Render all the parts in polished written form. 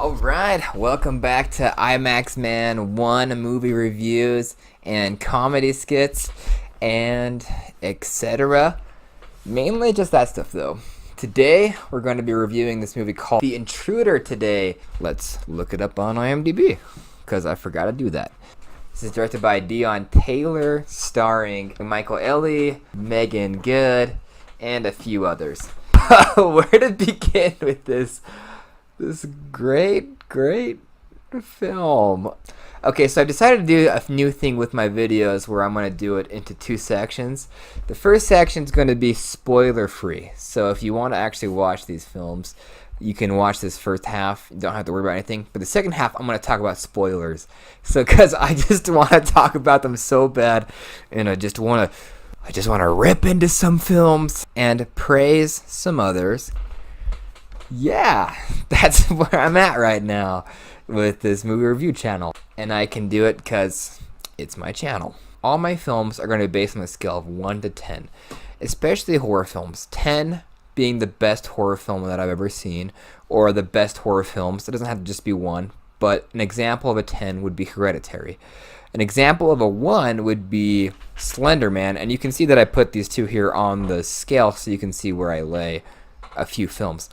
Alright, welcome back to IMAX Man 1 movie reviews and comedy skits and etc. Mainly just that stuff though. Today we're going to be reviewing this movie called The Intruder today. Let's look it up on IMDb because I forgot to do that. This is directed by Dion Taylor, starring Michael Ealy, Megan Good, and a few others. Where to begin with this great film? Okay, so I decided to do a new thing with my videos where I'm going to do it into two sections. The first section is going to be spoiler free, so if you want to actually watch these films, you can watch this first half. You don't have to worry about anything. But the second half, I'm going to talk about spoilers. So, because I just want to talk about them so bad, and I just want to rip into some films and praise some others. Yeah, that's where I'm at right now with this movie review channel. And I can do it because it's my channel. All my films are going to be based on a scale of 1 to 10, especially horror films. 10 being the best horror film that I've ever seen, or the best horror films. It doesn't have to just be one, but an example of a 10 would be Hereditary. An example of a 1 would be Slender Man, and you can see that I put these two here on the scale so you can see where I lay a few films.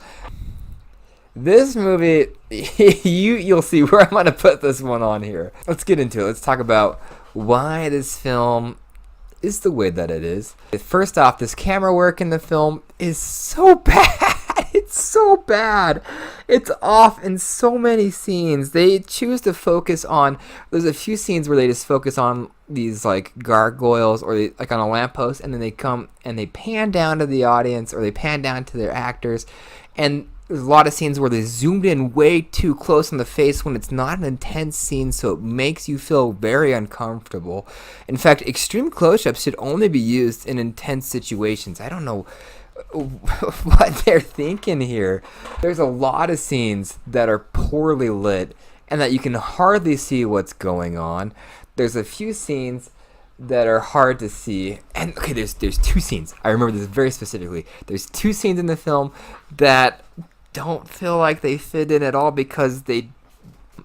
This movie, you'll see where I'm going to put this one on here. Let's get into it. Let's talk about why this film is the way that it is. First off, this camera work in the film is so bad. It's so bad. It's off in so many scenes. They choose to focus on, there's a few scenes where they just focus on these like gargoyles or like on a lamppost, and then they come and they pan down to the audience or they pan down to their actors, and there's a lot of scenes where they zoomed in way too close on the face when it's not an intense scene, so it makes you feel very uncomfortable. In fact, extreme close-ups should only be used in intense situations. I don't know what they're thinking here. There's a lot of scenes that are poorly lit and that you can hardly see what's going on. There's a few scenes that are hard to see. And okay, there's two scenes. I remember this very specifically. There's two scenes in the film that don't feel like they fit in at all because they're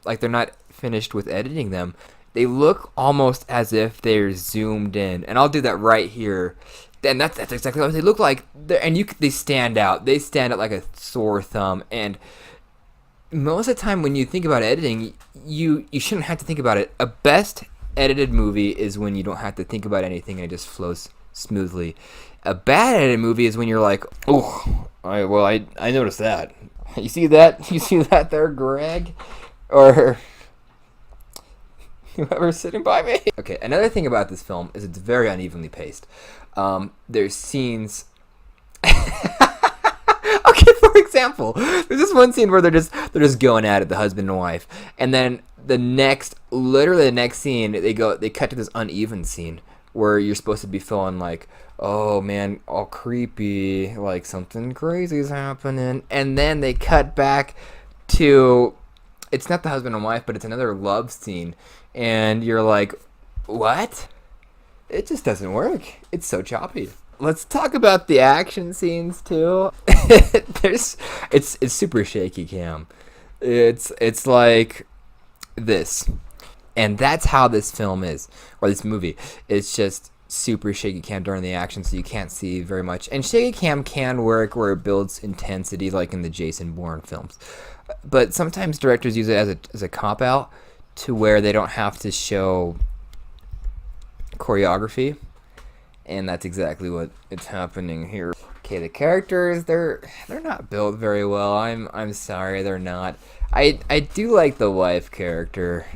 not finished with editing them. They look almost as if they're zoomed in, and I'll do that right here. And that's exactly what they look like. They stand out. They stand out like a sore thumb. And most of the time, when you think about editing, you shouldn't have to think about it. A best edited movie is when you don't have to think about anything and it just flows smoothly. A bad edited movie is when you're like, oh, I noticed that. You see that? You see that there, Greg? Or whoever's sitting by me? Okay, another thing about this film is it's very unevenly paced. There's scenes... Okay, for example, there's this one scene where they're just going at it, the husband and wife. And then literally the next scene, they cut to this uneven scene where you're supposed to be feeling like, oh man, all creepy, like something crazy is happening. And then they cut back to, it's not the husband and wife, but it's another love scene. And you're like, what? It just doesn't work. It's so choppy. Let's talk about the action scenes too. It's super shaky cam. It's like this. And that's how this film is, or this movie. It's just super shaky cam during the action, so you can't see very much. And shaky cam can work where it builds intensity, like in the Jason Bourne films. But sometimes directors use it as a cop-out to where they don't have to show choreography. And that's exactly what it's happening here. Okay, the characters, they're not built very well. I'm sorry, they're not. I do like the wife character,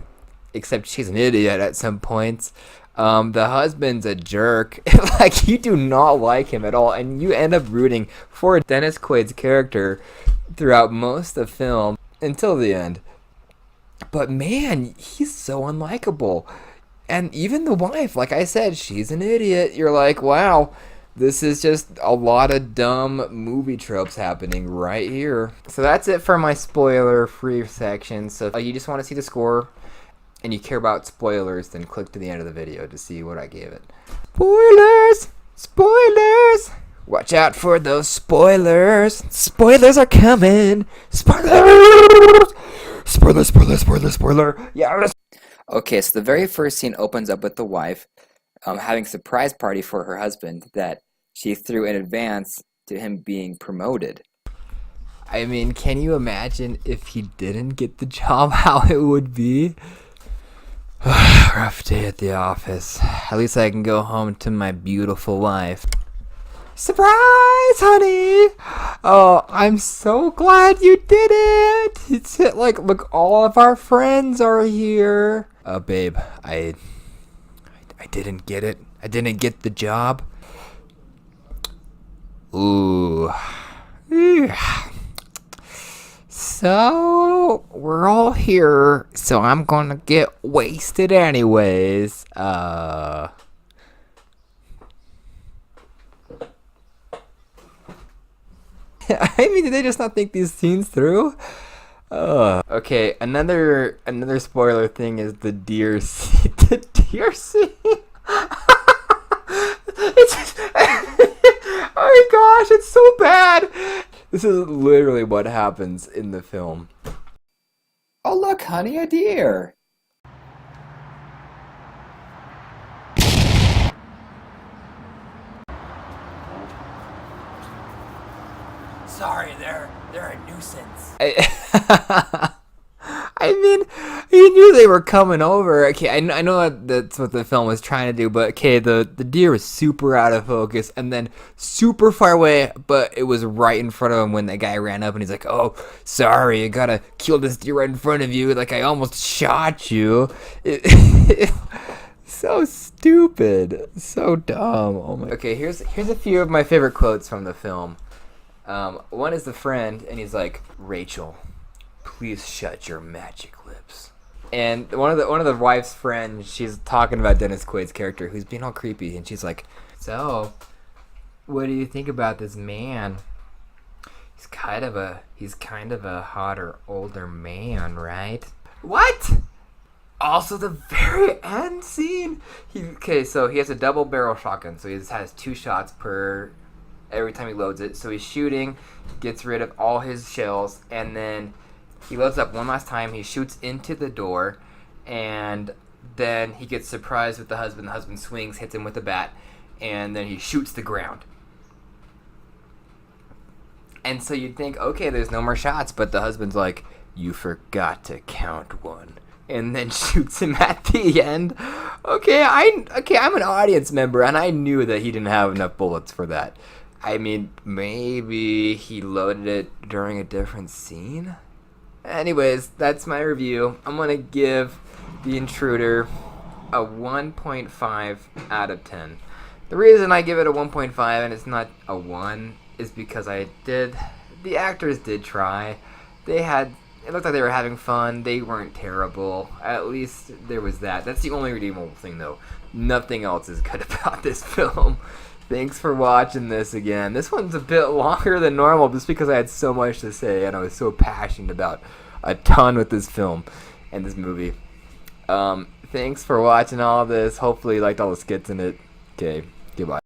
except she's an idiot at some points. The husband's a jerk. Like, you do not like him at all, and you end up rooting for Dennis Quaid's character throughout most of the film until the end. But man, he's so unlikable. And even the wife, like I said, she's an idiot. You're like, wow, this is just a lot of dumb movie tropes happening right here. So that's it for my spoiler-free section. So if you just want to see the score and you care about spoilers, then click to the end of the video to see what I gave it. Spoilers! Spoilers! Watch out for those spoilers. Spoilers are coming. Spoilers! Spoiler, spoiler, spoiler, spoiler. Yeah. Okay, so the very first scene opens up with the wife having a surprise party for her husband that she threw in advance to him being promoted. I mean, can you imagine if he didn't get the job, how it would be? Rough day at the office. At least I can go home to my beautiful wife. Surprise, honey! Oh, I'm so glad you did it! It's like, look, all of our friends are here. Babe, I didn't get it. I didn't get the job. Ooh. So, we're all here, so I'm gonna get wasted anyways. I mean, did they just not think these scenes through? Okay, another spoiler thing is the deer scene. The deer scene? It's oh my gosh, it's so bad. This is literally what happens in the film. Oh look, honey, a deer. Sorry, they're a nuisance. I mean, he knew they were coming over. Okay, I know that's what the film was trying to do, but okay, the deer was super out of focus and then super far away, but it was right in front of him when that guy ran up and he's like, oh, sorry, I gotta kill this deer right in front of you. Like, I almost shot you. So stupid. So dumb. Oh my. Okay, here's a few of my favorite quotes from the film. One is the friend, and he's like, Rachel, please shut your magic lips. And one of the wife's friends, she's talking about Dennis Quaid's character, who's being all creepy, and she's like, so, what do you think about this man? He's kind of a hotter, older man, right? What? Also, the very end scene. So he has a double barrel shotgun, so he just has 2 shots per every time he loads it. So he's shooting, gets rid of all his shells, and then he loads up one last time. He shoots into the door, and then he gets surprised with the husband. The husband swings, hits him with a bat, and then he shoots the ground. And so you'd think, okay, there's no more shots, but the husband's like, you forgot to count one. And then shoots him at the end. Okay, I'm an audience member, and I knew that he didn't have enough bullets for that. I mean, maybe he loaded it during a different scene? Anyways, that's my review. I'm going to give The Intruder a 1.5 out of 10. The reason I give it a 1.5 and it's not a 1 is because the actors did try. It looked like they were having fun. They weren't terrible. At least there was that. That's the only redeemable thing, though. Nothing else is good about this film. Thanks for watching this again. This one's a bit longer than normal just because I had so much to say and I was so passionate about a ton with this film and this movie. Thanks for watching all this. Hopefully you liked all the skits in it. Okay, goodbye.